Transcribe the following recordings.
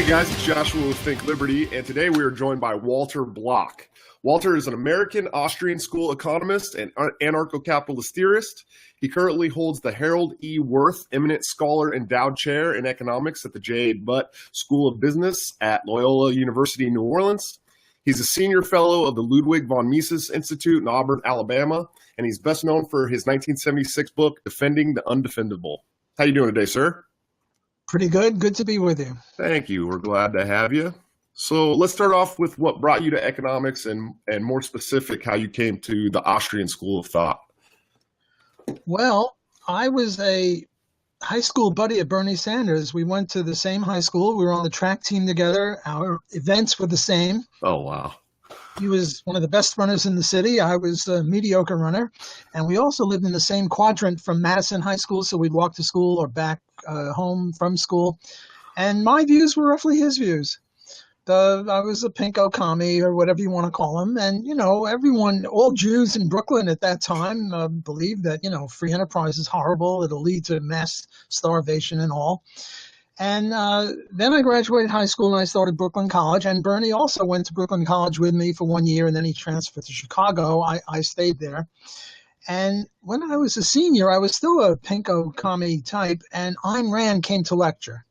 Hey guys, it's Joshua with Think Liberty, and today we are joined by Walter Block. Walter is an American Austrian school economist and anarcho-capitalist theorist. He currently holds the Harold E. Wirth Eminent Scholar Endowed Chair in Economics at the J. Butt School of Business at Loyola University in New Orleans. He's a senior fellow of the Ludwig von Mises Institute in Auburn, Alabama, and he's best known for his 1976 book, Defending the Undefendable. How you doing today, sir? Pretty good. Good to be with you. Thank you. We're glad to have you. So let's start off with what brought you to economics and more specific, how you came to the Austrian school of thought. Well, I was a high school buddy of Bernie Sanders. We went to the same high school. We were on the track team together. Our events were the same. Oh, wow. He was one of the best runners in the city. I was a mediocre runner. And we also lived in the same quadrant from Madison High School, so we'd walk to school or back home from school. And my views were roughly his views. I was a pinko commie or whatever you want to call him. And, everyone, all Jews in Brooklyn at that time believed that, free enterprise is horrible. It'll lead to mass starvation and all. And then I graduated high school and I started Brooklyn College. And Bernie also went to Brooklyn College with me for 1 year, and then he transferred to Chicago. I stayed there. And when I was a senior, I was still a pinko commie type, and Ayn Rand came to lecture.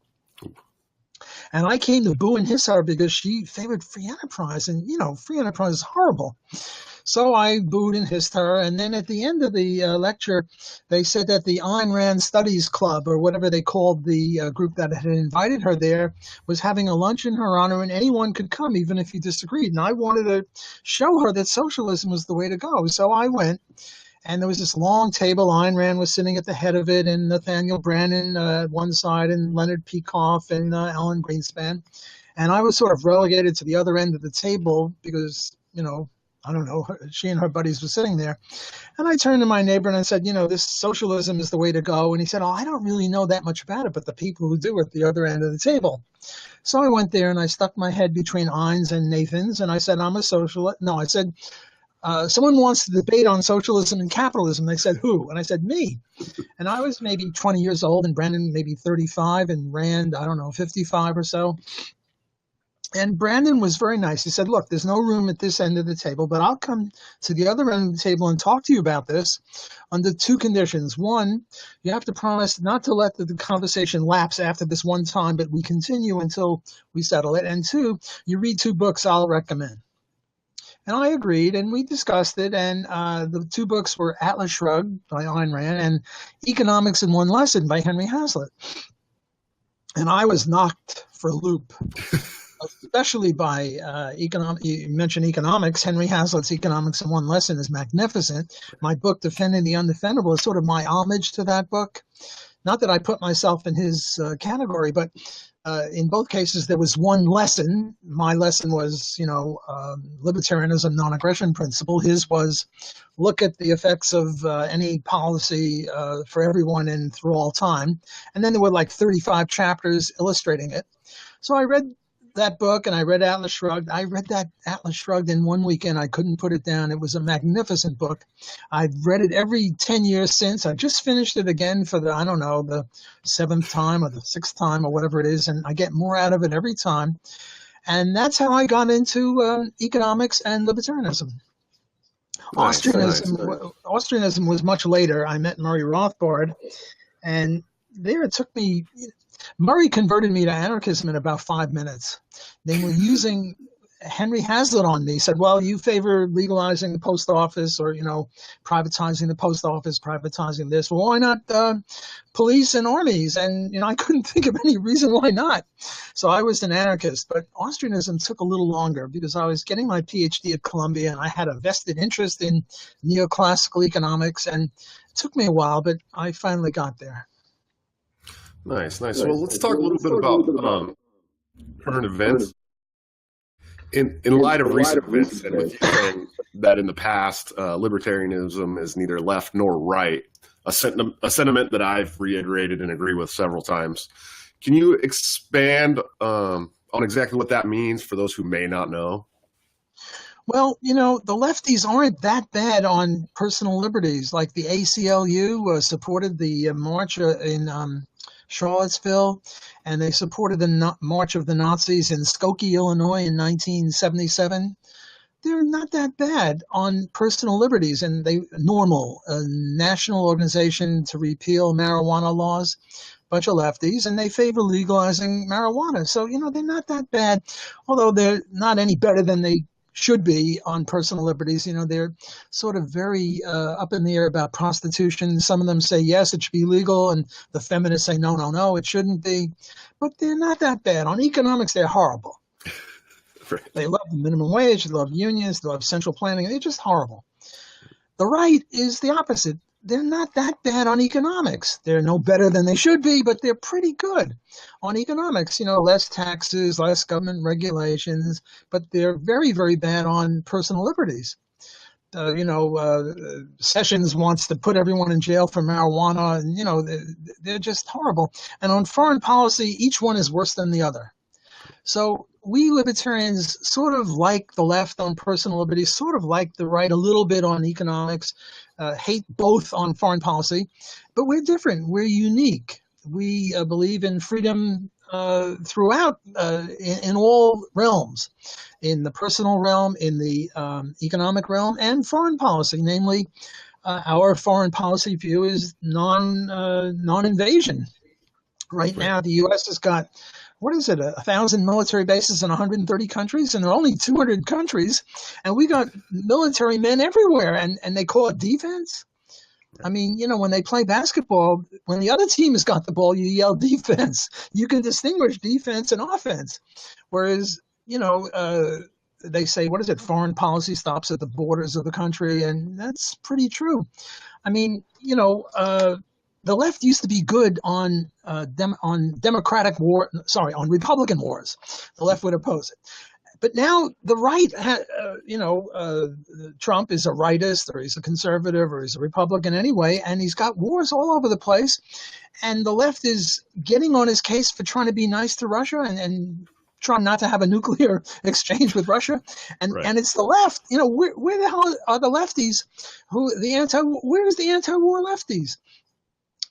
And I came to boo and hiss her because she favored free enterprise. And, free enterprise is horrible. So I booed and hissed her. And then at the end of the lecture, they said that the Ayn Rand Studies Club, or whatever they called the group that had invited her there, was having a lunch in her honor, and anyone could come, even if you disagreed. And I wanted to show her that socialism was the way to go. So I went. And there was this long table. Ayn Rand was sitting at the head of it, and Nathaniel Brannon at one side, and Leonard Peikoff, and Alan Greenspan. And I was sort of relegated to the other end of the table because, I don't know, she and her buddies were sitting there. And I turned to my neighbor and I said, this socialism is the way to go. And he said, I don't really know that much about it, but the people who do at the other end of the table. So I went there and I stuck my head between Ayn's and Nathan's, and I said, I'm a socialist. No, I said, someone wants to debate on socialism and capitalism. They said, who? And I said, me. And I was maybe 20 years old, and Brandon maybe 35, and Rand, 55 or so. And Brandon was very nice. He said, look, there's no room at this end of the table, but I'll come to the other end of the table and talk to you about this under two conditions. One, you have to promise not to let the conversation lapse after this one time, but we continue until we settle it. And two, you read two books I'll recommend. And I agreed, and we discussed it, and the two books were Atlas Shrugged by Ayn Rand and Economics in One Lesson by Henry Hazlitt. And I was knocked for a loop, especially by you mentioned economics. Henry Hazlitt's Economics in One Lesson is magnificent. My book, Defending the Undefendable, is sort of my homage to that book. Not that I put myself in his category, but in both cases, there was one lesson. My lesson was, libertarianism, non-aggression principle. His was look at the effects of any policy for everyone and through all time. And then there were like 35 chapters illustrating it. So I read that book and I read Atlas Shrugged. I read that Atlas Shrugged in one weekend. I couldn't put it down. It was a magnificent book. I've read it every 10 years since. I just finished it again for the seventh time or the sixth time or whatever it is. And I get more out of it every time. And that's how I got into economics and libertarianism. Nice. Austrianism was much later. I met Murray Rothbard, and there it took me. Murray converted me to anarchism in about 5 minutes. They were using Henry Hazlitt on me. He said, well, you favor legalizing the post office or, privatizing the post office, privatizing this. Well, why not police and armies? And, I couldn't think of any reason why not. So I was an anarchist. But Austrianism took a little longer because I was getting my PhD at Columbia and I had a vested interest in neoclassical economics. And it took me a while, but I finally got there. Nice. Well, let's talk a little bit about current events. In light of recent events, and with you saying that in the past, libertarianism is neither left nor right, a sentiment that I've reiterated and agree with several times. Can you expand on exactly what that means for those who may not know? Well, the lefties aren't that bad on personal liberties. Like the ACLU supported the march in Charlottesville, and they supported the march of the Nazis in Skokie, Illinois in 1977. They're not that bad on personal liberties, and NORML, a national organization to repeal marijuana laws, bunch of lefties, and they favor legalizing marijuana. So, they're not that bad, although they're not any better than they should be on personal liberties. They're sort of very up in the air about prostitution. Some of them say, yes, it should be legal, and the feminists say, no, no, no, it shouldn't be. But they're not that bad. On economics, they're horrible. Right. They love the minimum wage, they love unions, they love central planning. They're just horrible. The right is the opposite. They're not that bad on economics. They're no better than they should be, but they're pretty good on economics. Less taxes, less government regulations, but they're very, very bad on personal liberties. Sessions wants to put everyone in jail for marijuana, and, they're just horrible. And on foreign policy, each one is worse than the other. So we libertarians sort of like the left on personal liberty, sort of like the right a little bit on economics, hate both on foreign policy, but we're different. We're unique. We believe in freedom throughout, in all realms, in the personal realm, in the economic realm, and foreign policy. Namely, our foreign policy view is non-invasion. Right now, the U.S. has got 1,000 military bases in 130 countries, and there are only 200 countries, and we got military men everywhere, and they call it defense. I mean, when they play basketball, when the other team has got the ball, you yell defense. You can distinguish defense and offense. Whereas, they say, foreign policy stops at the borders of the country, and that's pretty true. I mean, the left used to be good on Democratic war. Sorry, on Republican wars. The left would oppose it, but now the right, Trump is a rightist, or he's a conservative, or he's a Republican anyway, and he's got wars all over the place. And the left is getting on his case for trying to be nice to Russia and trying not to have a nuclear exchange with Russia. And right. And it's the left. Where the hell are the lefties? Where's the anti-war lefties?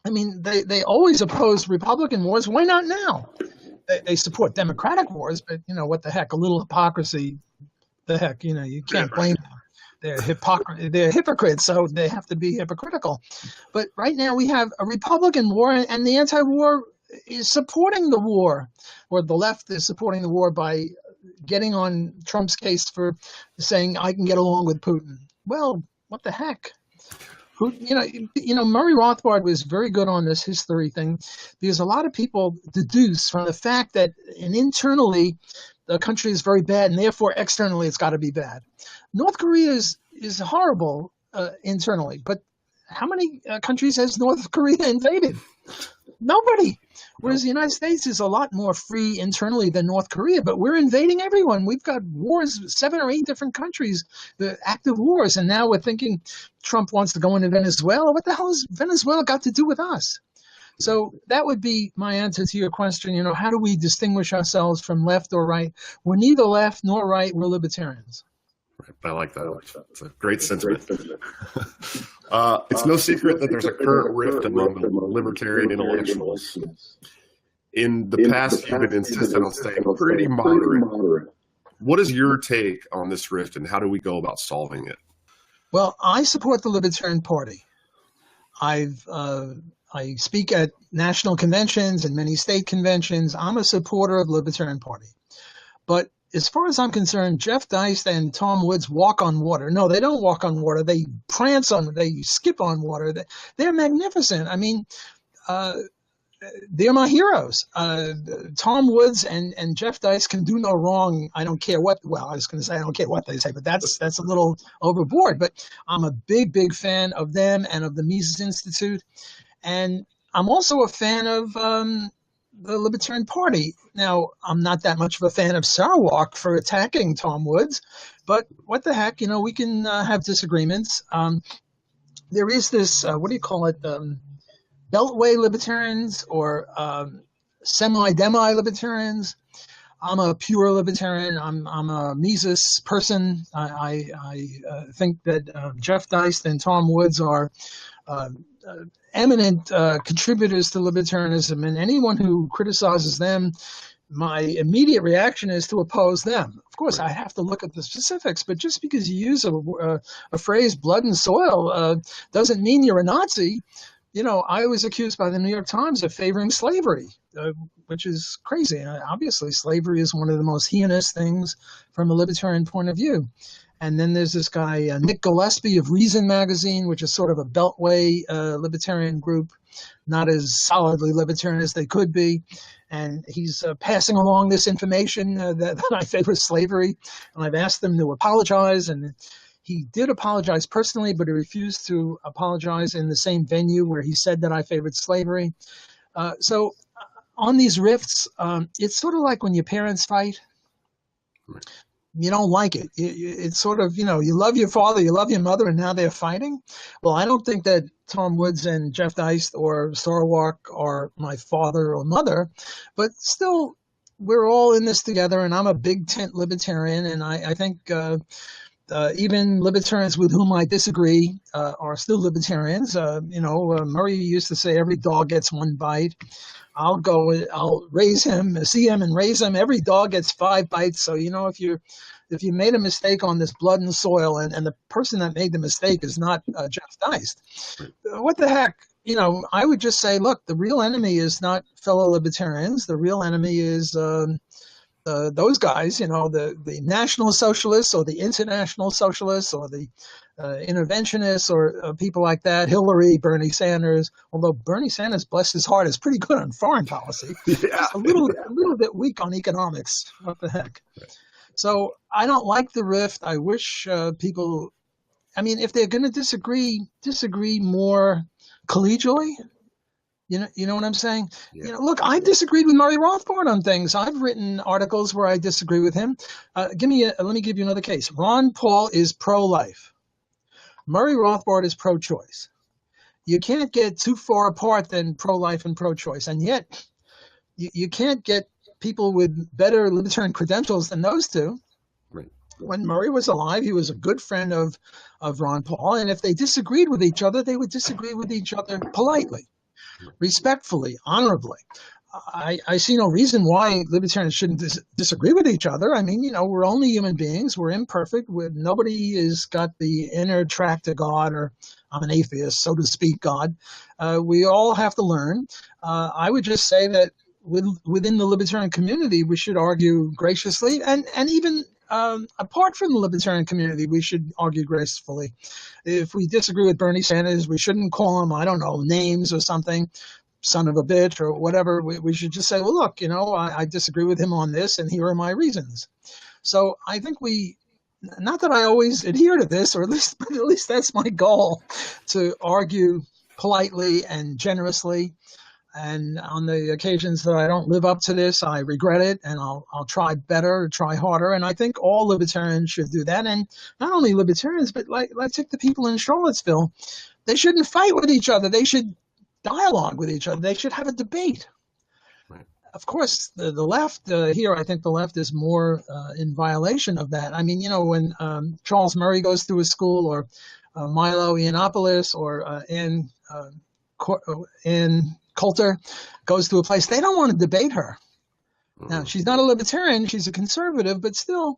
I mean, they always opposed Republican wars. Why not now? They support Democratic wars, but, what the heck, a little hypocrisy, the heck, you can't blame them. They're hypocrites, so they have to be hypocritical. But right now we have a Republican war, and the anti-war is supporting the war, or the left is supporting the war by getting on Trump's case for saying, I can get along with Putin. Well, what the heck? Murray Rothbard was very good on this history thing, because a lot of people deduce from the fact that internally the country is very bad, and therefore externally it's got to be bad. North Korea is horrible internally, but how many countries has North Korea invaded? Nobody. Whereas the United States is a lot more free internally than North Korea, but we're invading everyone. We've got wars, 7 or 8 different countries, the active wars, and now we're thinking Trump wants to go into Venezuela. What the hell has Venezuela got to do with us? So that would be my answer to your question. How do we distinguish ourselves from left or right? We're neither left nor right. We're libertarians. Right. I like that. It's a great sentiment. It's no secret that there's a current rift among the libertarian intellectuals. In the past, you've been insistent on staying pretty moderate. What is your take on this rift, and how do we go about solving it? Well, I support the Libertarian Party. I speak at national conventions and many state conventions. I'm a supporter of the Libertarian Party. But as far as I'm concerned, Jeff Deist and Tom Woods walk on water. No, they don't walk on water. They they skip on water. They're magnificent. I mean, they're my heroes. Tom Woods and Jeff Deist can do no wrong. I don't care what, well, I was going to say I don't care what they say, but that's a little overboard. But I'm a big, big fan of them and of the Mises Institute. And I'm also a fan of the Libertarian Party. Now, I'm not that much of a fan of Sarawak for attacking Tom Woods, but what the heck, we can have disagreements. There is this, what do you call it, Beltway libertarians or semi-demi libertarians. I'm a pure libertarian. I'm a Mises person. I think that Jeff Deist and Tom Woods are eminent contributors to libertarianism, and anyone who criticizes them, my immediate reaction is to oppose them. Of course, I have to look at the specifics, but just because you use a phrase, blood and soil, doesn't mean you're a Nazi. You know, I was accused by the New York Times of favoring slavery, which is crazy. Obviously, slavery is one of the most heinous things from a libertarian point of view. And then there's this guy, Nick Gillespie of Reason magazine, which is sort of a beltway libertarian group, not as solidly libertarian as they could be. And he's passing along this information that I favor slavery. And I've asked them to apologize. And he did apologize personally, but he refused to apologize in the same venue where he said that I favored slavery. So on these rifts, it's sort of like when your parents fight. Right. You don't like it. It's sort of, you know, you love your father, you love your mother, and now they're fighting. Well, I don't think that Tom Woods and Jeff Deist or Sarwark are my father or mother, but still, we're all in this together, and I'm a big tent libertarian, and I think even libertarians with whom I disagree are still libertarians. Murray used to say every dog gets one bite. I'll raise him, see him and raise him. Every dog gets 5 bites. So, you know, if you made a mistake on this blood and soil, and the person that made the mistake is not Jeff Deist, what the heck? You know, I would just say, look, the real enemy is not fellow libertarians. The real enemy is those guys, you know, the National Socialists or the International Socialists or the interventionists or people like that, Hillary, Bernie Sanders, although Bernie Sanders, bless his heart, is pretty good on foreign policy. Yeah. A little bit weak on economics. What the heck? So I don't like the rift. I wish people, I mean, if they're going to disagree more collegially. You know what I'm saying? Yeah. You know, look, I disagreed with Murray Rothbard on things. I've written articles where I disagree with him. Let me give you another case. Ron Paul is pro-life. Murray Rothbard is pro-choice. You can't get too far apart than pro-life and pro-choice, and yet you can't get people with better libertarian credentials than those two. Right. When Murray was alive, he was a good friend of Ron Paul, and if they disagreed with each other, they would disagree with each other politely, respectfully, honorably. I see no reason why libertarians shouldn't disagree with each other. I mean, you know, we're only human beings. We're imperfect. Nobody has got the inner track to God, or I'm an atheist, so to speak, God. We all have to learn. I would just say that within the libertarian community, we should argue graciously, and even apart from the libertarian community, we should argue gracefully. If we disagree with Bernie Sanders, we shouldn't call him, I don't know, names or something, son of a bitch or whatever. We should just say, well, look, you know, I disagree with him on this, and here are my reasons. So I think not that I always adhere to this, or at least that's my goal, to argue politely and generously. And on the occasions that I don't live up to this, I regret it, and I'll try better, try harder. And I think all libertarians should do that. And not only libertarians, but let's take the people in Charlottesville. They shouldn't fight with each other. They should dialogue with each other. They should have a debate. Right. Of course, the left here, I think the left is more in violation of that. I mean, you know, when Charles Murray goes to a school, or Milo Yiannopoulos, or Ann Coulter goes to a place, they don't want to debate her. Now, she's not a libertarian, she's a conservative, but still,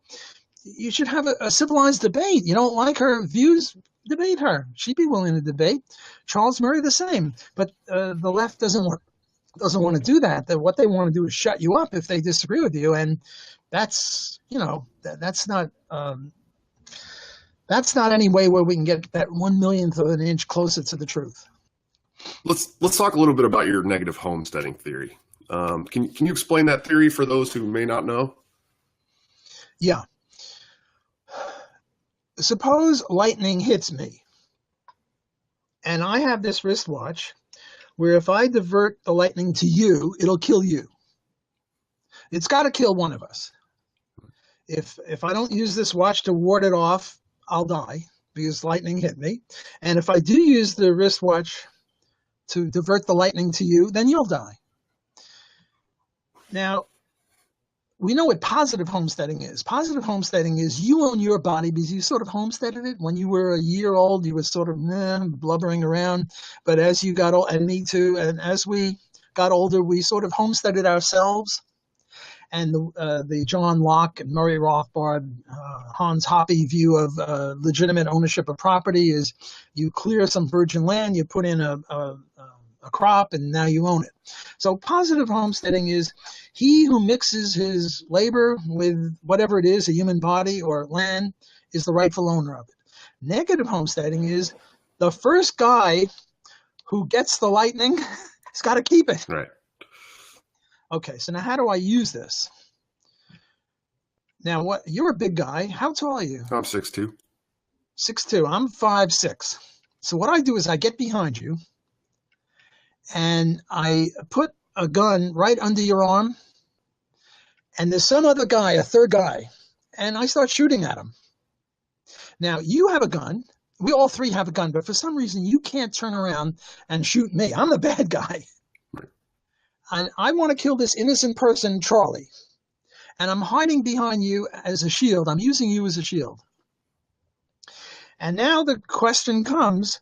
you should have a civilized debate. You don't like her views, debate her. She'd be willing to debate. Charles Murray, the same. But the left doesn't want to do that. What they want to do is shut you up if they disagree with you, and that's, you know, that's not any way where we can get that 1/1,000,000th of an inch closer to the truth. Let's talk a little bit about your negative homesteading theory. Can you explain that theory for those who may not know? Yeah. Suppose lightning hits me, and I have this wristwatch where if I divert the lightning to you, it'll kill you. It's got to kill one of us. If I don't use this watch to ward it off, I'll die because lightning hit me. And if I do use the wristwatch to divert the lightning to you, then you'll die. Now, we know what positive homesteading is. Positive homesteading is you own your body because you sort of homesteaded it. When you were a year old, you were sort of blubbering around. But as you got old, and me too, and as we got older, we sort of homesteaded ourselves. And the John Locke and Murray Rothbard, Hans Hoppe view of legitimate ownership of property is you clear some virgin land, you put in a crop, and now you own it. So positive homesteading is he who mixes his labor with whatever it is, a human body or land, is the rightful owner of it. Negative homesteading is the first guy who gets the lightning has got to keep it. Right. Okay, so now how do I use this? Now, you're a big guy. How tall are you? I'm 6'2". 6'2". I'm 5'6". So what I do is I get behind you, and I put a gun right under your arm, and there's some other guy, a third guy, and I start shooting at him. Now, you have a gun. We all three have a gun, but for some reason, you can't turn around and shoot me. I'm the bad guy. And I want to kill this innocent person, Charlie. And I'm hiding behind you as a shield. I'm using you as a shield. And now the question comes,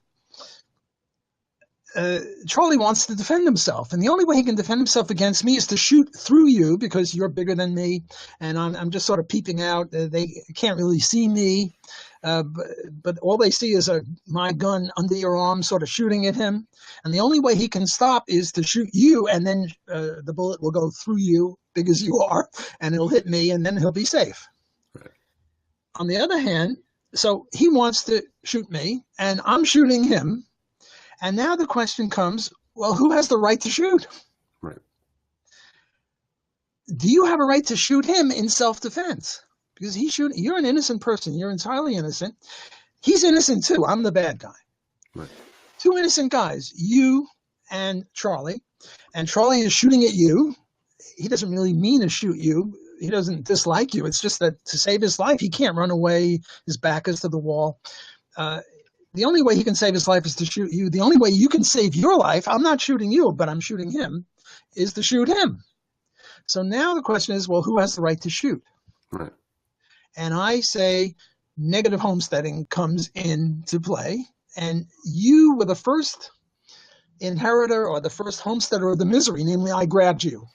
Charlie wants to defend himself. And the only way he can defend himself against me is to shoot through you because you're bigger than me. And I'm just sort of peeping out. They can't really see me. But all they see is my gun under your arm sort of shooting at him. And the only way he can stop is to shoot you, and then the bullet will go through you, big as you are, and it'll hit me, and then he'll be safe. Right. On the other hand, so he wants to shoot me, and I'm shooting him. And now the question comes, well, who has the right to shoot? Right. Do you have a right to shoot him in self-defense? Because you're an innocent person. You're entirely innocent. He's innocent too. I'm the bad guy. Right. Two innocent guys, you and Charlie. And Charlie is shooting at you. He doesn't really mean to shoot you. He doesn't dislike you. It's just that to save his life, he can't run away. His back is to the wall. The only way he can save his life is to shoot you. The only way you can save your life, I'm not shooting you, but I'm shooting him, is to shoot him. So now the question is, well, who has the right to shoot? Right. And I say negative homesteading comes into play, and you were the first inheritor or the first homesteader of the misery, namely I grabbed you.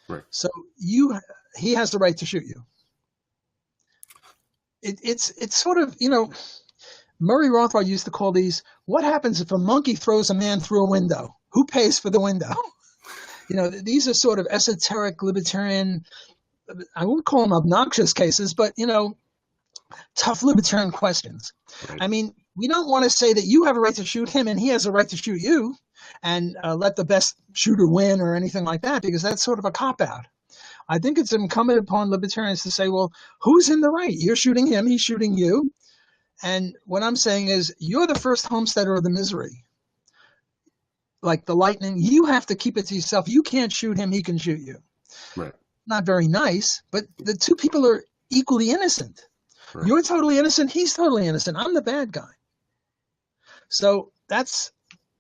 Right. So he has the right to shoot you. It's sort of, Murray Rothbard used to call these, what happens if a monkey throws a man through a window? Who pays for the window? These are sort of esoteric libertarian, I won't call them obnoxious cases, but, tough libertarian questions. Right. I mean, we don't want to say that you have a right to shoot him and he has a right to shoot you and let the best shooter win or anything like that, because that's sort of a cop-out. I think it's incumbent upon libertarians to say, well, who's in the right? You're shooting him, he's shooting you. And what I'm saying is you're the first homesteader of the misery. Like the lightning, you have to keep it to yourself. You can't shoot him, he can shoot you. Right. Not very nice, but the two people are equally innocent. Right. You're totally innocent, he's totally innocent. I'm the bad guy. So that's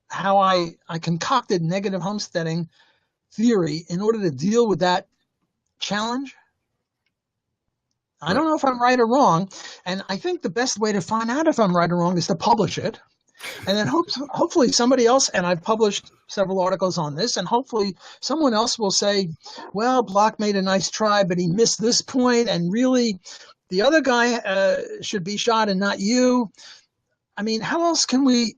how I concocted negative homesteading theory in order to deal with that challenge. I don't know if I'm right or wrong, and I think the best way to find out if I'm right or wrong is to publish it. And then hopefully somebody else, and I've published several articles on this, and hopefully someone else will say, well, Block made a nice try, but he missed this point, and really the other guy should be shot and not you. I mean, how else can we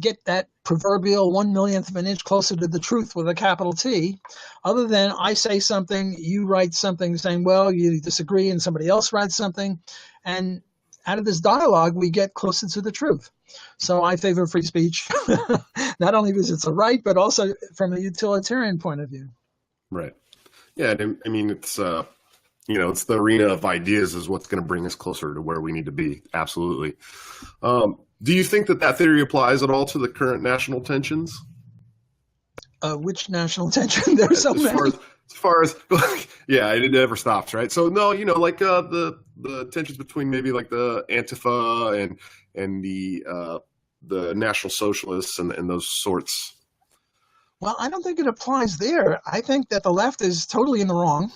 get that proverbial 1/1,000,000th of an inch closer to the truth with a capital T, other than I say something, you write something saying, well, you disagree, and somebody else writes something, and out of this dialogue, we get closer to the truth. So I favor free speech, not only because it's a right, but also from a utilitarian point of view. Right. Yeah. I mean, it's, it's the arena of ideas is what's going to bring us closer to where we need to be. Absolutely. Do you think that theory applies at all to the current national tensions? Which national tension? There's so many. As far as yeah, it never stops, right? So no, like the tensions between maybe like the Antifa and the National Socialists and those sorts. Well, I don't think it applies there. I think that the left is totally in the wrong,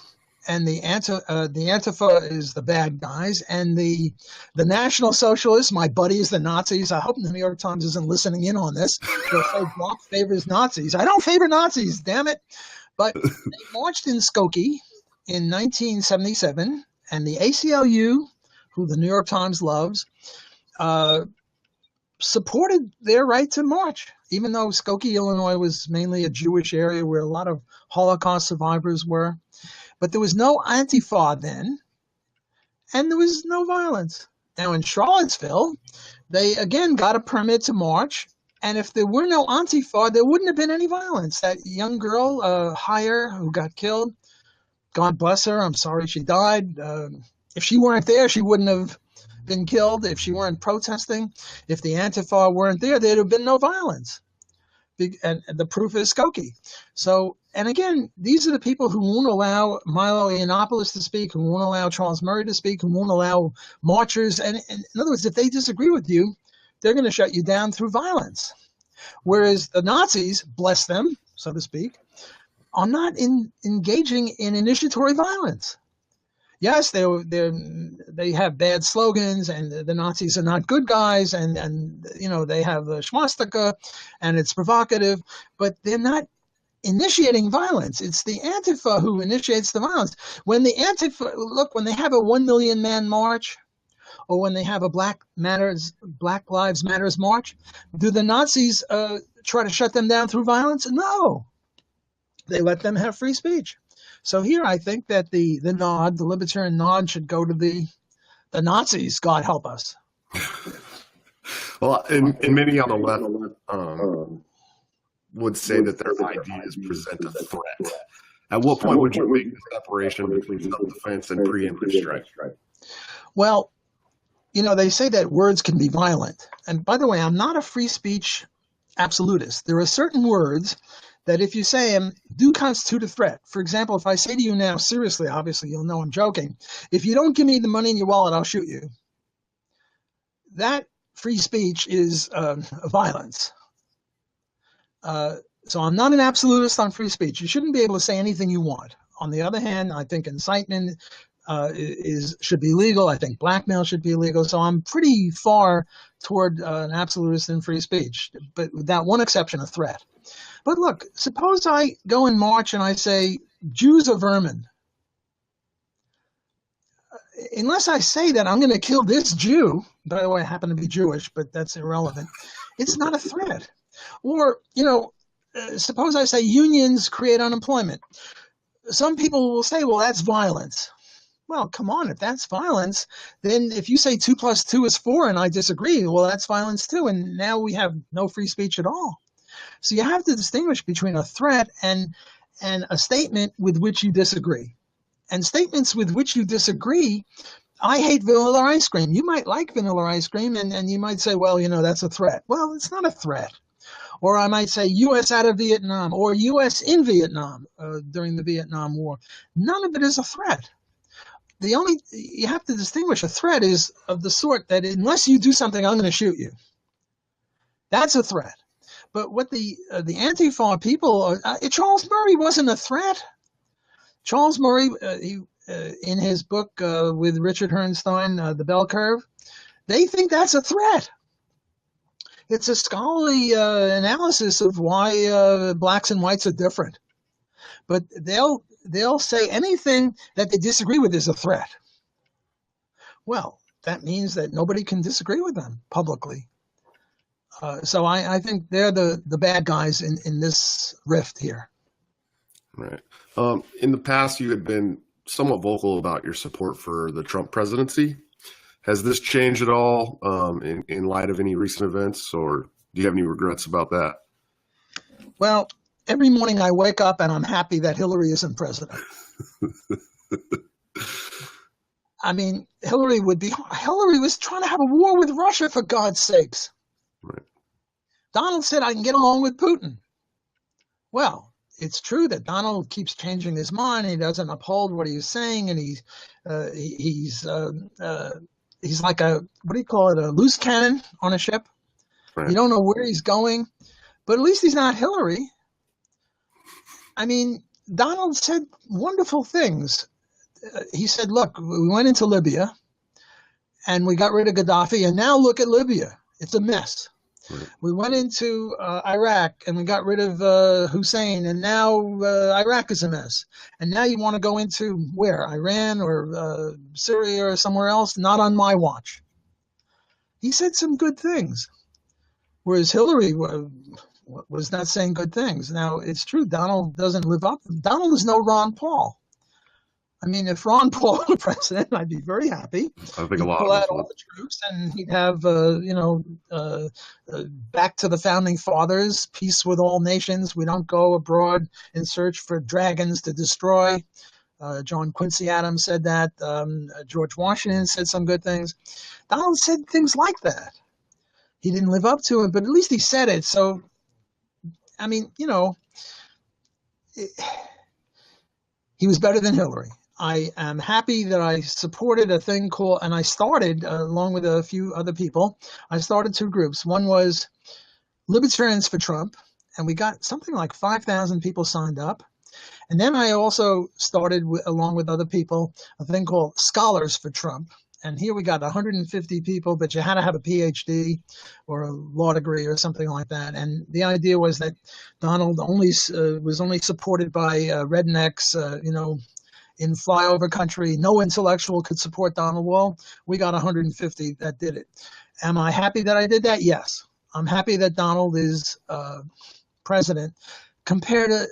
and the Antifa is the bad guys, and the National Socialists, my buddies, the Nazis. I hope the New York Times isn't listening in on this. They'll say Block favors Nazis. I don't favor Nazis, damn it. But they marched in Skokie in 1977, and the ACLU, who the New York Times loves, supported their right to march, even though Skokie, Illinois was mainly a Jewish area where a lot of Holocaust survivors were. But there was no Antifa then, and there was no violence. Now in Charlottesville, they again got a permit to march, and if there were no Antifa, there wouldn't have been any violence. That young girl, Heyer, who got killed, God bless her, I'm sorry she died. If she weren't there, she wouldn't have been killed. If she weren't protesting, if the Antifa weren't there, there'd have been no violence. And the proof is Skokie. So, and again, these are the people who won't allow Milo Yiannopoulos to speak, who won't allow Charles Murray to speak, who won't allow marchers. And in other words, if they disagree with you, they're going to shut you down through violence. Whereas the Nazis, bless them, so to speak, are not engaging in initiatory violence. Yes, they have bad slogans, and the Nazis are not good guys, and you know, they have the swastika, and it's provocative, but they're not initiating violence. It's the Antifa who initiates the violence. When the Antifa, look, when they have a 1 million man march, or when they have a Black Lives Matters march, do the Nazis try to shut them down through violence? No, they let them have free speech. So here I think that the libertarian nod should go to the Nazis, God help us. Well, and many on the left would say that their ideas present a threat. At what point would you make the separation between self-defense and preemptive strike? Well, you know, they say that words can be violent. And by the way, I'm not a free speech absolutist. There are certain words that if you say them, do constitute a threat. For example, if I say to you now, seriously, obviously you'll know I'm joking, if you don't give me the money in your wallet, I'll shoot you. That free speech is violence. So I'm not an absolutist on free speech. You shouldn't be able to say anything you want. On the other hand, I think incitement should be legal. I think blackmail should be illegal. So I'm pretty far toward an absolutist in free speech, but with that one exception, a threat. But look, suppose I go in March and I say, Jews are vermin. Unless I say that I'm going to kill this Jew, by the way, I happen to be Jewish, but that's irrelevant, it's not a threat. Or, you know, suppose I say unions create unemployment. Some people will say, well, that's violence. Well, come on, if that's violence, then if you say 2 + 2 is 4 and I disagree, well, that's violence too, and now we have no free speech at all. So you have to distinguish between a threat and a statement with which you disagree. And statements with which you disagree, I hate vanilla ice cream. You might like vanilla ice cream, and you might say, well, you know, that's a threat. Well, it's not a threat. Or I might say U.S. out of Vietnam, or U.S. in Vietnam during the Vietnam War. None of it is a threat. You have to distinguish a threat is of the sort that unless you do something, I'm going to shoot you. That's a threat. But what the Antifa people, Charles Murray wasn't a threat. Charles Murray, in his book with Richard Herrnstein, The Bell Curve, they think that's a threat. It's a scholarly analysis of why blacks and whites are different. But they'll say anything that they disagree with is a threat. Well, that means that nobody can disagree with them publicly. So I think they're the bad guys in this rift here. Right. In the past, you had been somewhat vocal about your support for the Trump presidency. Has this changed at all in light of any recent events, or do you have any regrets about that? Well, every morning I wake up and I'm happy that Hillary isn't president. I mean, Hillary was trying to have a war with Russia, for God's sakes. Right. Donald said, I can get along with Putin. Well, it's true that Donald keeps changing his mind. He doesn't uphold what he's saying, and he's like a, what do you call it, a loose cannon on a ship. Right. You don't know where he's going, but at least he's not Hillary. I mean, Donald said wonderful things. He said, look, we went into Libya and we got rid of Gaddafi, and now look at Libya. It's a mess. Right. We went into Iraq and we got rid of Hussein, and now Iraq is a mess. And now you want to go into where? Iran or Syria or somewhere else? Not on my watch. He said some good things, whereas Hillary was not saying good things. Now, it's true, Donald doesn't live up. Donald is no Ron Paul. I mean, if Ron Paul were president, I'd be very happy. I think He'd a lot pull of us out all would. the troops, and he'd have, back to the founding fathers, peace with all nations. We don't go abroad in search for dragons to destroy. John Quincy Adams said that. George Washington said some good things. Donald said things like that. He didn't live up to it, but at least he said it. So, I mean, he was better than Hillary. I am happy that I supported a thing called, and I started, along with a few other people, I started two groups. One was Libertarians for Trump, and we got something like 5,000 people signed up. And then I also started, along with other people, a thing called Scholars for Trump. And here we got 150 people, but you had to have a PhD or a law degree or something like that. And the idea was that Donald was only supported by rednecks, in flyover country. No intellectual could support Donald. Well, we got 150 that did it. Am I happy that I did that? Yes. I'm happy that Donald is president. Compared to,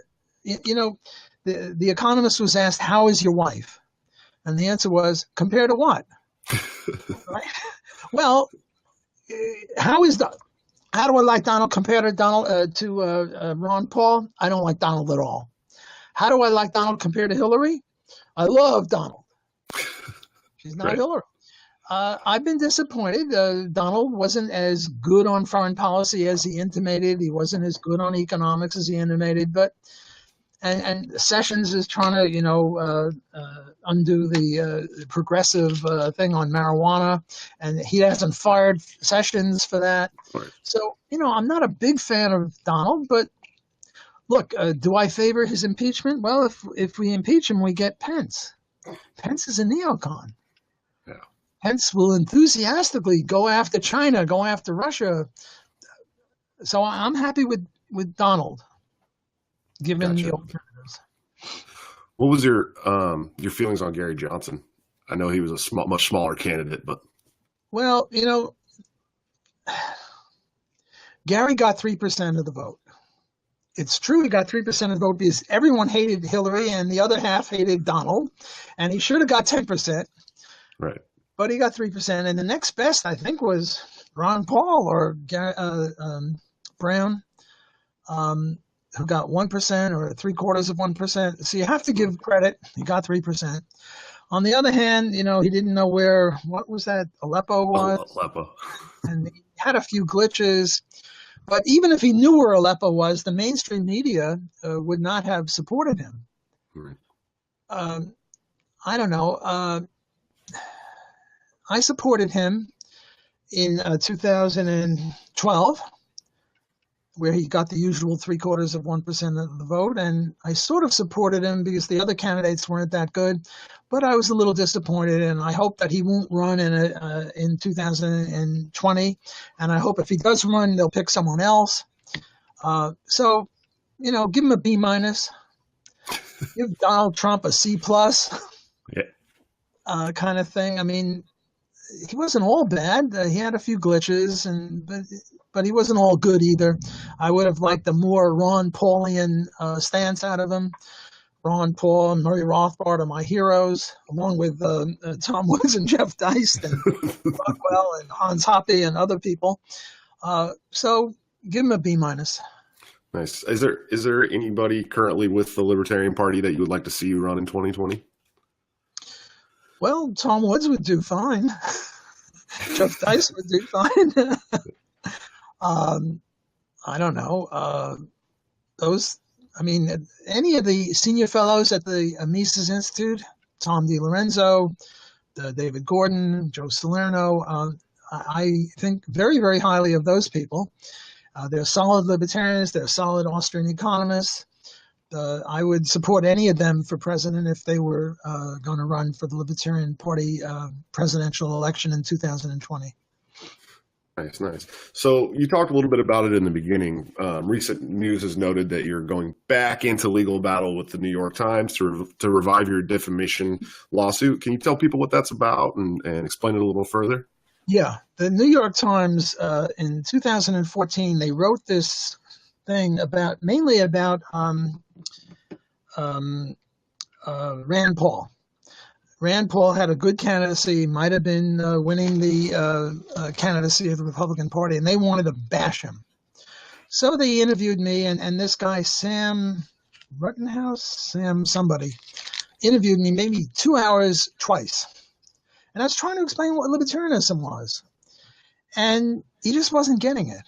the Economist was asked, how is your wife? And the answer was, compared to what? Right? Well, how do I like Donald compared to Ron Paul? I don't like Donald at all. How do I like Donald compared to Hillary? I love Donald. She's not Right. Hillary. I've been disappointed. Donald wasn't as good on foreign policy as he intimated. He wasn't as good on economics as he intimated. But and Sessions is trying to, undo the progressive thing on marijuana, and he hasn't fired Sessions for that. Right. So, I'm not a big fan of Donald, but look, do I favor his impeachment? Well, if we impeach him, we get Pence. Pence is a neocon. Yeah. Pence will enthusiastically go after China, go after Russia. So I'm happy with Donald, given Gotcha. the alternatives. What was your feelings on Gary Johnson? I know he was a much smaller candidate, but Well, Gary got 3% of the vote. It's true he got 3% of the vote because everyone hated Hillary and the other half hated Donald, and he should have got 10%. right. But he got 3%, and the next best, I think, was Ron Paul or Brown, who got 1% or 3/4%. So you have to give credit. He got 3%. On the other hand, he didn't know what was that, Aleppo was, Aleppo. and he had a few glitches. But even if he knew where Aleppo was, the mainstream media would not have supported him. Right. I don't know. I supported him in 2012, where he got the usual 3/4% of the vote, and I sort of supported him because the other candidates weren't that good. But I was a little disappointed, and I hope that he won't run in 2020. And I hope if he does run, they'll pick someone else. So, give him a B-. Give Donald Trump a C+, Yeah. kind of thing. I mean, he wasn't all bad. He had a few glitches, but he wasn't all good either. I would have liked a more Ron Paulian stance out of him. Ron Paul and Murray Rothbard are my heroes, along with Tom Woods and Jeff Deist and Rockwell and Hans Hoppe and other people. So give him a B-. Nice. Is there anybody currently with the Libertarian Party that you would like to see run in 2020? Well, Tom Woods would do fine. Jeff Deist would do fine. I don't know. Any of the senior fellows at the Mises Institute, Tom DiLorenzo, David Gordon, Joe Salerno, I think very, very highly of those people. They're solid libertarians. They're solid Austrian economists. I would support any of them for president if they were going to run for the Libertarian Party presidential election in 2020. Nice, nice. So you talked a little bit about it in the beginning. Recent news has noted that you're going back into legal battle with the New York Times to revive your defamation lawsuit. Can you tell people what that's about and explain it a little further? Yeah, the New York Times in 2014, they wrote this thing mainly about Rand Paul. Rand Paul had a good candidacy, might have been winning the candidacy of the Republican Party, and they wanted to bash him. So they interviewed me, and this guy, Sam somebody, interviewed me maybe 2 hours twice. And I was trying to explain what libertarianism was. And he just wasn't getting it.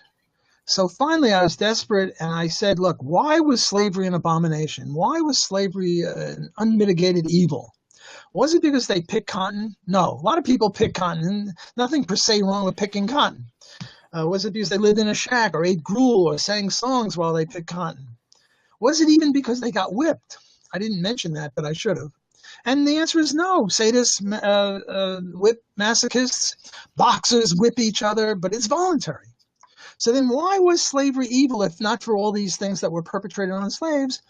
So finally I was desperate, and I said, look, why was slavery an abomination? Why was slavery an unmitigated evil? Was it because they picked cotton? No. A lot of people pick cotton, and nothing per se wrong with picking cotton. Was it because they lived in a shack or ate gruel or sang songs while they picked cotton? Was it even because they got whipped? I didn't mention that, but I should have. And the answer is no. Sadists whip masochists, boxers whip each other, but it's voluntary. So then why was slavery evil if not for all these things that were perpetrated on slaves?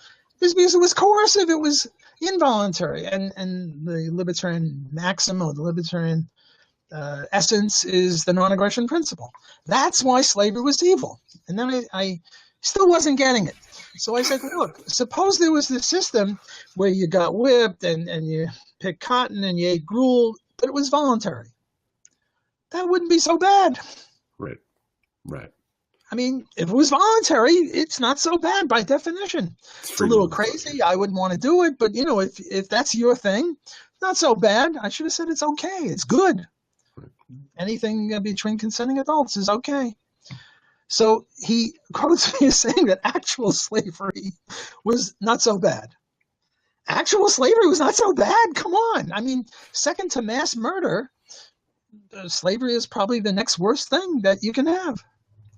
It's because it was coercive, it was involuntary. And the libertarian maxim or the libertarian essence is the non-aggression principle. That's why slavery was evil. And then I still wasn't getting it. So I said, look, suppose there was this system where you got whipped and you picked cotton and you ate gruel, but it was voluntary. That wouldn't be so bad. Right, right. I mean, if it was voluntary, it's not so bad by definition. It's a little crazy. I wouldn't want to do it, but, if that's your thing, not so bad. I should have said it's okay. It's good. Right. Anything between consenting adults is okay. So he quotes me as saying that actual slavery was not so bad. Actual slavery was not so bad? Come on. I mean, second to mass murder, slavery is probably the next worst thing that you can have.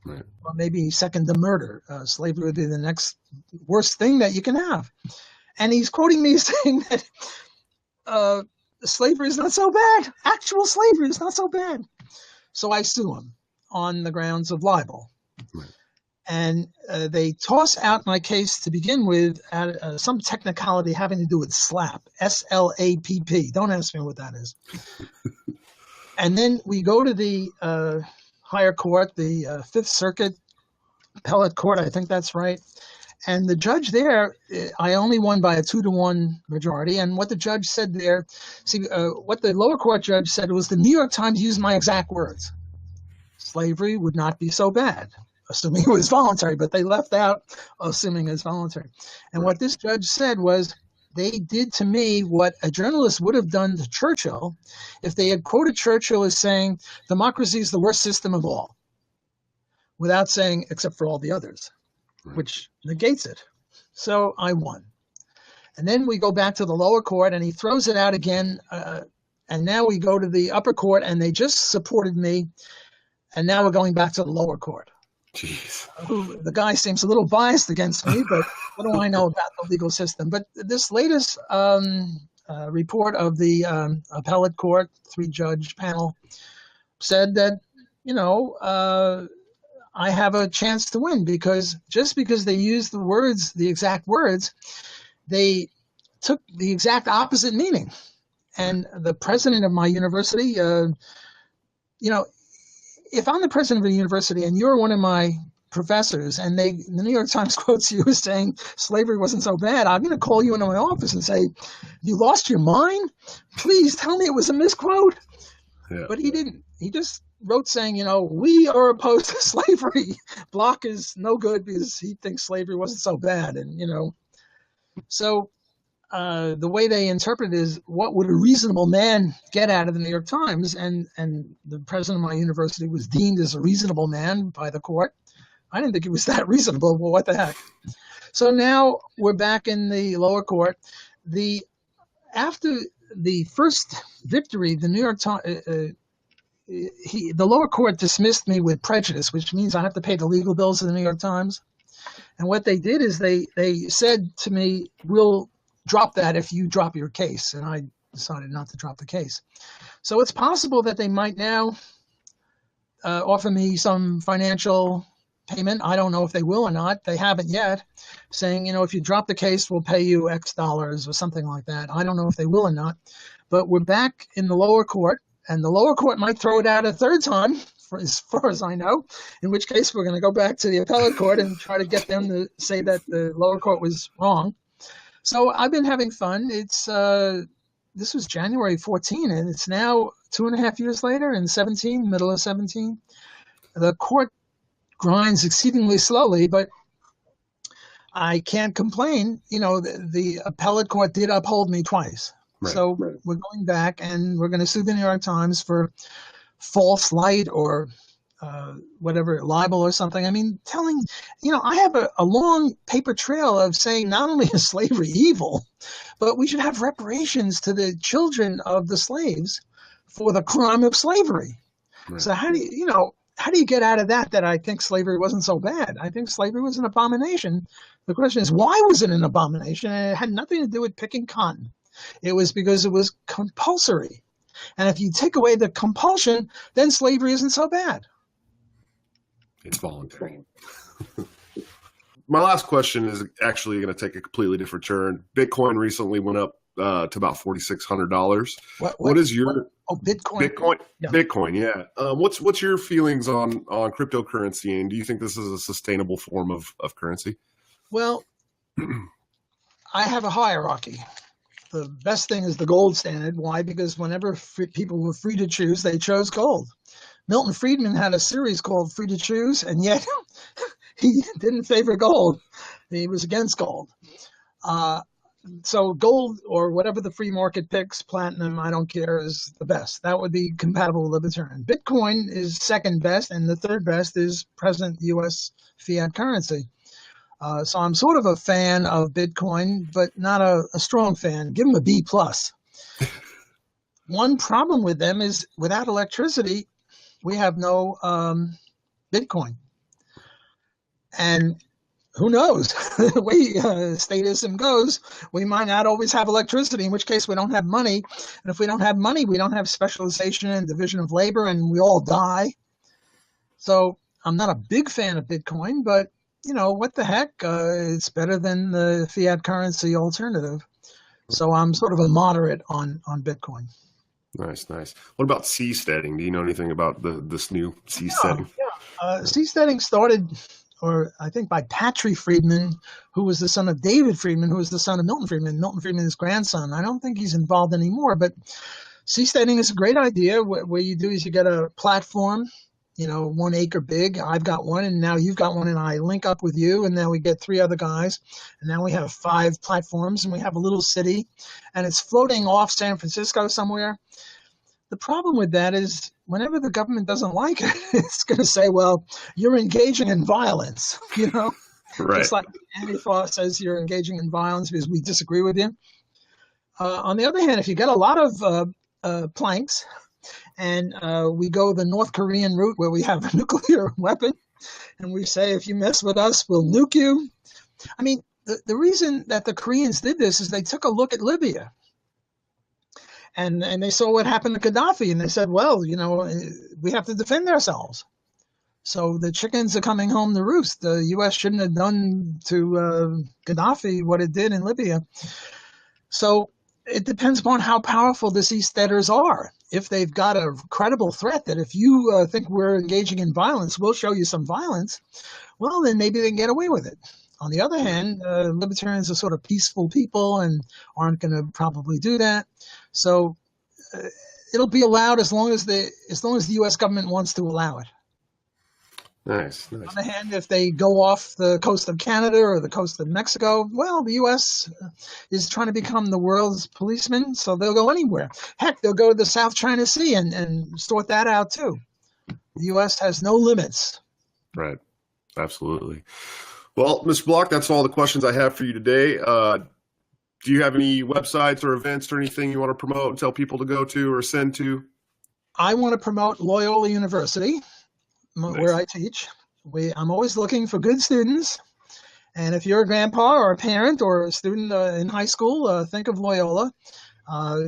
Right. Or maybe second to murder. Slavery would be the next worst thing that you can have. And he's quoting me saying that slavery is not so bad. Actual slavery is not so bad. So I sue him on the grounds of libel. Right. And they toss out my case to begin with at some technicality having to do with SLAPP, S-L-A-P-P. Don't ask me what that is. And then we go to the higher court, the Fifth Circuit appellate court, I think that's right. And the judge there, I only won by a 2-to-1 majority. And what the judge said there, what the lower court judge said was the New York Times used my exact words. Slavery would not be so bad, assuming it was voluntary, but they left out assuming it's voluntary. And what this judge said was they did to me what a journalist would have done to Churchill if they had quoted Churchill as saying, democracy is the worst system of all, without saying, except for all the others, which negates it. So I won. And then we go back to the lower court, and he throws it out again. And now we go to the upper court, and they just supported me. And now we're going back to the lower court. Jeez. The guy seems a little biased against me, but what do I know about the legal system? But this latest report of the appellate court, 3-judge panel, said that, I have a chance to win because just because they used the words, the exact words, they took the exact opposite meaning. And the president of my university, if I'm the president of a university and you're one of my professors and the New York Times quotes you as saying slavery wasn't so bad, I'm going to call you into my office and say, you lost your mind? Please tell me it was a misquote. Yeah. But he didn't. He just wrote saying, we are opposed to slavery. Block is no good because he thinks slavery wasn't so bad. And, so the way they interpret it is what would a reasonable man get out of the New York Times? And the president of my university was deemed as a reasonable man by the court. I didn't think he was that reasonable. Well, what the heck? So now we're back in the lower court. After the first victory, the New York Times, the lower court dismissed me with prejudice, which means I have to pay the legal bills of the New York Times. And what they did is they said to me, we'll drop that if you drop your case. And I decided not to drop the case. So it's possible that they might now offer me some financial payment. I don't know if they will or not. They haven't yet, saying, if you drop the case, we'll pay you X dollars or something like that. I don't know if they will or not. But we're back in the lower court, and the lower court might throw it out a third time, as far as I know, in which case we're going to go back to the appellate court and try to get them to say that the lower court was wrong. So I've been having fun. This was January 14, and it's now 2.5 years later, in middle of 17. The court grinds exceedingly slowly, but I can't complain. The appellate court did uphold me twice. Right, so we're going back, and we're going to sue the New York Times for false light or whatever, libel or something. I mean, I have a long paper trail of saying not only is slavery evil, but we should have reparations to the children of the slaves for the crime of slavery. Right. So how do you get out of that I think slavery wasn't so bad? I think slavery was an abomination. The question is, why was it an abomination? And it had nothing to do with picking cotton. It was because it was compulsory. And if you take away the compulsion, then slavery isn't so bad. It's voluntary. My last question is actually going to take a completely different turn. Bitcoin recently went up to about $4,600. What is your Bitcoin? Bitcoin, yeah. What's your feelings on cryptocurrency, and do you think this is a sustainable form of currency? Well, I have a hierarchy. The best thing is the gold standard. Why? Because whenever people were free to choose, they chose gold. Milton Friedman had a series called Free to Choose, and yet he didn't favor gold. He was against gold. So gold, or whatever the free market picks, platinum, I don't care, is the best. That would be compatible with libertarian. Bitcoin is second best, and the third best is present U.S. fiat currency. So I'm sort of a fan of Bitcoin, but not a strong fan. Give them a B+. One problem with them is without electricity, we have no Bitcoin. And who knows? The way statism goes, we might not always have electricity, in which case we don't have money. And if we don't have money, we don't have specialization and division of labor, and we all die. So I'm not a big fan of Bitcoin, but what the heck? It's better than the fiat currency alternative. So I'm sort of a moderate on Bitcoin. Nice. What about seasteading? Do you know anything about this new seasteading? Yeah. Seasteading started, or I think by Patry Friedman, who was the son of David Friedman, who was the son of Milton Friedman. Milton Friedman's grandson. I don't think he's involved anymore, but seasteading is a great idea. What you do is you get a platform, 1 acre big. I've got one, and now you've got one, and I link up with you, and now we get 3 other guys, and now we have 5 platforms, and we have a little city, and it's floating off San Francisco somewhere. The problem with that is whenever the government doesn't like it, it's going to say, well, you're engaging in violence, Right. Just like Antifa says you're engaging in violence because we disagree with you. On the other hand, if you get a lot of planks, and we go the North Korean route where we have a nuclear weapon, and we say, if you mess with us, we'll nuke you. I mean, the reason that the Koreans did this is they took a look at Libya. And they saw what happened to Gaddafi, and they said, well, we have to defend ourselves. So the chickens are coming home to roost. The U.S. shouldn't have done to Gaddafi what it did in Libya. So it depends upon how powerful the seasteaders are. If they've got a credible threat that if you think we're engaging in violence, we'll show you some violence, well, then maybe they can get away with it. On the other hand, libertarians are sort of peaceful people and aren't going to probably do that. So it'll be allowed as long as the U.S. government wants to allow it. Nice. On the other hand, if they go off the coast of Canada or the coast of Mexico, well, the U.S. is trying to become the world's policeman, so they'll go anywhere. Heck, they'll go to the South China Sea and sort that out too. The U.S. has no limits. Right. Absolutely. Well, Mr. Block, that's all the questions I have for you today. Do you have any websites or events or anything you want to promote and tell people to go to or send to? I want to promote Loyola University, where I teach. I'm always looking for good students, And if you're a grandpa or a parent or a student in high school, think of Loyola.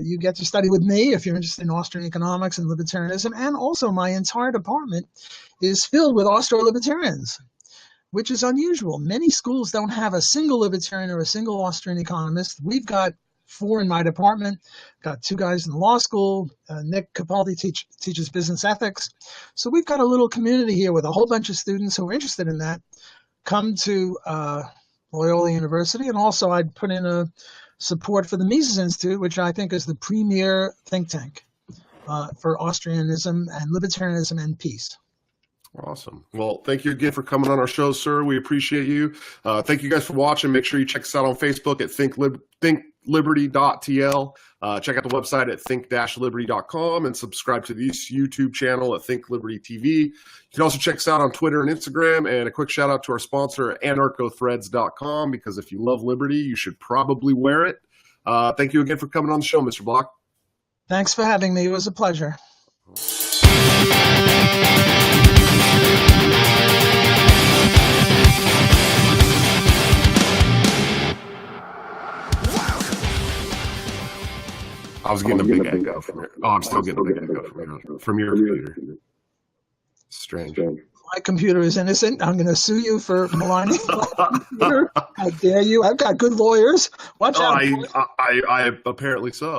You get to study with me if you're interested in Austrian economics and libertarianism. And also, my entire department is filled with Austro-libertarians, which is unusual. Many schools don't have a single libertarian or a single Austrian economist. We've got 4 in my department, got 2 guys in the law school. Nick Capaldi teaches business ethics. So we've got a little community here with a whole bunch of students who are interested in that come to Loyola University. And also I'd put in a support for the Mises Institute, which I think is the premier think tank for Austrianism and libertarianism and peace. Awesome. Well, thank you again for coming on our show, sir. We appreciate you. Thank you guys for watching. Make sure you check us out on Facebook at thinkliberty.tl. Check out the website at think-liberty.com and subscribe to this YouTube channel at Think Liberty TV. You can also check us out on Twitter and Instagram. And a quick shout out to our sponsor, anarchothreads.com, because if you love liberty, you should probably wear it. Thank you again for coming on the show, Mr. Block. Thanks for having me. It was a pleasure. I was getting a big echo from here. Oh, I'm still getting a big echo from your computer. Strange. My computer is innocent. I'm going to sue you for maligning my computer. How dare you? I've got good lawyers. Watch out. I apparently so.